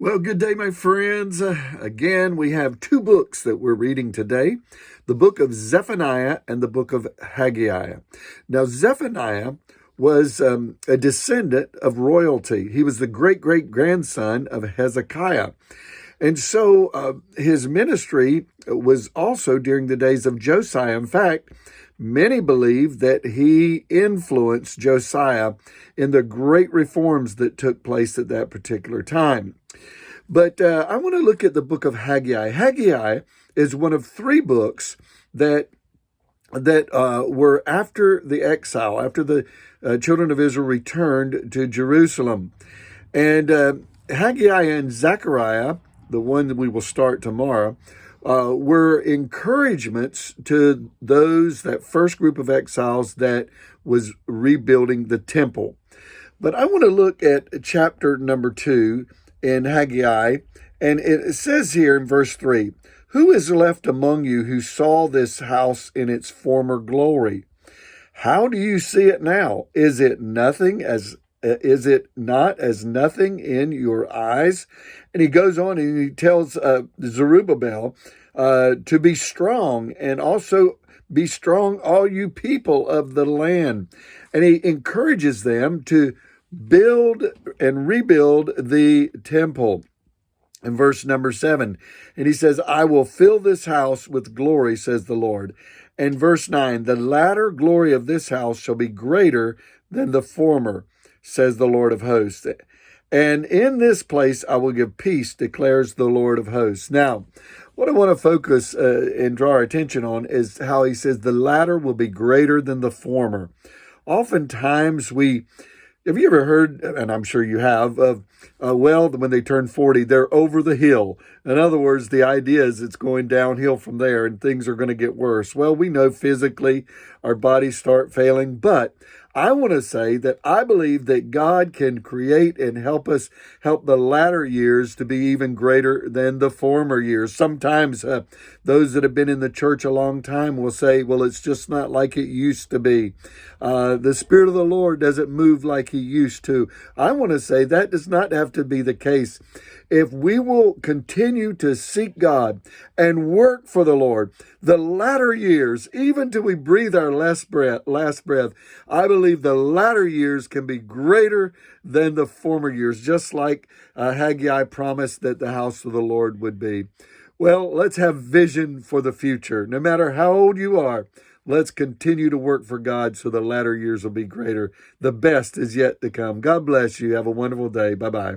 Well, good day, my friends. Again, we have two books that we're reading today, the book of Zephaniah and the book of Haggai. Now, Zephaniah was a descendant of royalty. He was the great-great-grandson of Hezekiah. And so his ministry was also during the days of Josiah. In fact, many believe that he influenced Josiah in the great reforms that took place at that particular time. But I want to look at the book of Haggai. Haggai is one of three books that were after the exile, after the children of Israel returned to Jerusalem. And Haggai and Zechariah, the one that we will start tomorrow, were encouragements to that first group of exiles that was rebuilding the temple. But I want to look at chapter number 2 in Haggai, and it says here in verse 3, "Who is left among you who saw this house in its former glory? How do you see it now? Is it not as nothing in your eyes?" And he goes on and he tells Zerubbabel to be strong, and also be strong, all you people of the land. And he encourages them to build and rebuild the temple. In verse number 7, and he says, "I will fill this house with glory, says the Lord." And verse 9, "The latter glory of this house shall be greater than the former, says the Lord of hosts. And in this place I will give peace, declares the Lord of hosts." Now, what I want to focus and draw our attention on is how he says the latter will be greater than the former. Oftentimes have you ever heard, and I'm sure you have, of, when they turn 40, they're over the hill. In other words, the idea is it's going downhill from there and things are going to get worse. Well, we know physically our bodies start failing, but I want to say that I believe that God can create and help the latter years to be even greater than the former years. Sometimes those that have been in the church a long time will say, well, it's just not like it used to be. The Spirit of the Lord doesn't move like he used to. I want to say that does not have to be the case. If we will continue to seek God and work for the Lord, the latter years, even till we breathe our last breath, I believe the latter years can be greater than the former years, just like Haggai promised that the house of the Lord would be. Well, let's have vision for the future. No matter how old you are, let's continue to work for God so the latter years will be greater. The best is yet to come. God bless you. Have a wonderful day. Bye-bye.